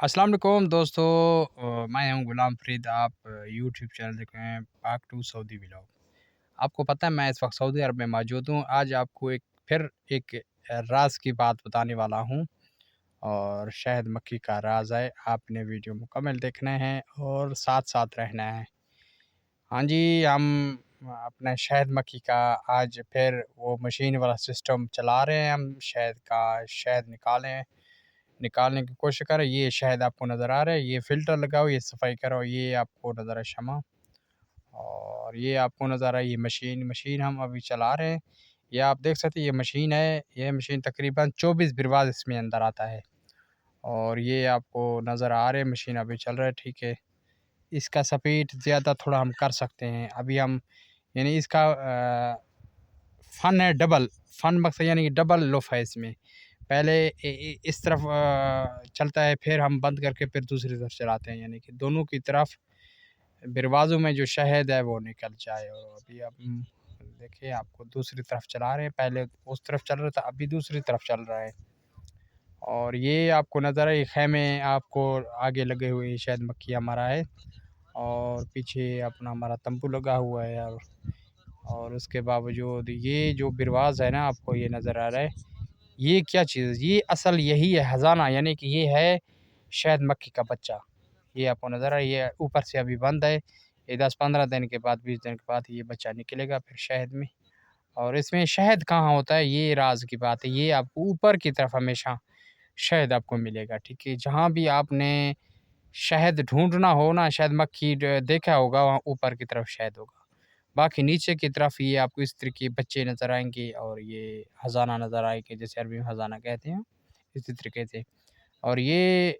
अस्सलाम वालेकुम दोस्तों। मैं हूं गुलाम फरीद। आप यूट्यूब चैनल देख रहे हैं पाक टू सऊदी व्लॉग। आपको पता है मैं इस वक्त सऊदी अरब में मौजूद हूं। आज आपको फिर एक राज की बात बताने वाला हूं और शहद मक्खी का राज है। आपने वीडियो मुकम्मल देखना है और साथ साथ रहना है। हाँ जी, हम अपने शहद मक्खी का आज फिर वो मशीन वाला सिस्टम चला रहे हैं। हम शहद निकालने की कोशिश करें। ये शहद आपको नज़र आ रहा है, ये फ़िल्टर लगाओ, ये सफाई करो, ये आपको नज़र है शमा। और ये आपको नज़र आ रहा है ये मशीन हम अभी चला रहे हैं। ये आप देख सकते हैं, ये मशीन है। ये मशीन तकरीबन 24 बिरवाज़ इसमें अंदर आता है और ये आपको नज़र आ रहे हैं, मशीन अभी चल रहा है, ठीक है। इसका स्पीड ज़्यादा थोड़ा हम कर सकते हैं। अभी हम यानी इसका फ़न है डबल, फ़न मकसद यानी कि डबल लुफ़ है इसमें। पहले इस तरफ चलता है, फिर हम बंद करके फिर दूसरी तरफ चलाते हैं, यानी कि दोनों की तरफ दरवाज़ों में जो शहद है वो निकल जाए। और अभी हम देखिए आपको दूसरी तरफ चला रहे हैं। पहले उस तरफ चल रहा था, अभी दूसरी तरफ चल रहा है। और ये आपको नज़र है, ये ख़ैमे आपको आगे लगे हुए हैं, शहद मक्खी हमारा है और पीछे अपना हमारा तंबू लगा हुआ है। और उसके बावजूद ये जो बिरवाज़ है ना, आपको ये नज़र आ रहा है, ये क्या चीज़, ये असल यही है हज़ाना, यानी कि ये है शहद मक्खी का बच्चा। ये आपको नज़र आ रहा है, ये ऊपर से अभी बंद है। ये 10-15 दिन के बाद, 20 दिन के बाद ये बच्चा निकलेगा फिर शहद में। और इसमें शहद कहाँ होता है, ये राज़ की बात है। ये आपको ऊपर की तरफ हमेशा शहद आपको मिलेगा, ठीक है। जहाँ भी आपने शहद ढूँढना हो ना, शहद मक्खी देखा होगा, वहाँ ऊपर की तरफ शहद होगा। बाकी नीचे की तरफ ये आपको इस तरह के बच्चे नज़र आएँगे और ये हज़ाना नज़र आएँगे, जैसे अरबी में हज़ाना कहते हैं, इसी तरीके से। और ये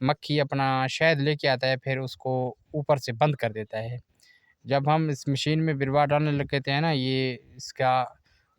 मक्खी अपना शहद लेके आता है, फिर उसको ऊपर से बंद कर देता है। जब हम इस मशीन में बिरवा डालने लगते हैं ना, ये इसका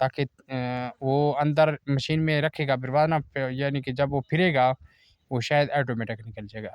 ताकि वो अंदर मशीन में रखेगा बिरवा ना, यानी कि जब वो फिरेगा वो शायद ऑटोमेटिक निकल जाएगा।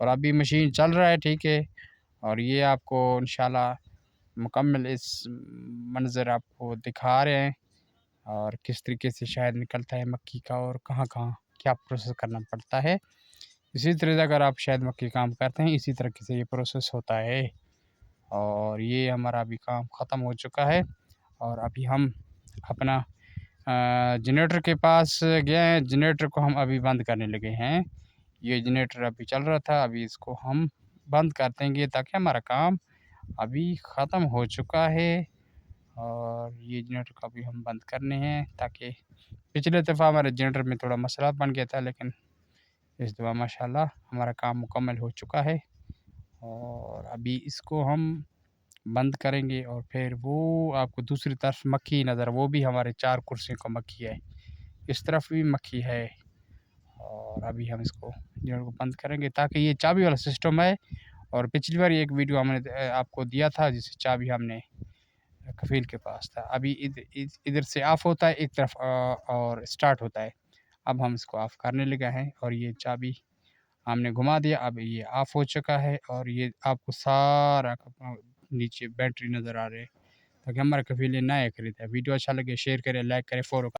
और अभी मशीन चल रहा है, ठीक है। और ये आपको इंशाल्लाह मुकम्मल इस मंज़र आपको दिखा रहे हैं और किस तरीके से शहद निकलता है मक्खी का और कहाँ-कहाँ क्या प्रोसेस करना पड़ता है। इसी तरह से अगर आप शहद मक्खी काम करते हैं, इसी तरीके से ये प्रोसेस होता है। और ये हमारा अभी काम ख़त्म हो चुका है और अभी हम अपना जनरेटर के पास गए हैं। जनरेटर को हम अभी बंद करने लगे हैं। ये जनरेटर अभी चल रहा था, अभी इसको हम बंद कर देंगे ताकि हमारा काम अभी ख़त्म हो चुका है। और ये जनरेटर को अभी हम बंद करने हैं, ताकि पिछले दफ़ा हमारे जनरेटर में थोड़ा मसला बन गया था, लेकिन इस दफ़ा माशाल्लाह हमारा काम मुकम्मल हो चुका है। और अभी इसको हम बंद करेंगे और फिर वो आपको दूसरी तरफ मक्खी नज़र, वो भी हमारे 4 कुर्सियों का मक्खी है, इस तरफ भी मक्खी है। और अभी हम इसको जनरेटर को बंद करेंगे ताकि ये चाबी वाला सिस्टम है। और पिछली बार एक वीडियो हमने आपको दिया था, जिससे चाबी हमने कफ़ील के पास था। अभी इधर से ऑफ़ होता है एक तरफ, और स्टार्ट होता है। अब हम इसको ऑफ़ करने लगे हैं और ये चाबी हमने घुमा दिया, अब ये ऑफ़ हो चुका है। और ये आपको सारा नीचे बैटरी नज़र आ रहे हैं, ताकि हमारा कफ़ील नया खरीदा है। वीडियो अच्छा लगे शेयर करें, लाइक करें, फ़ॉलो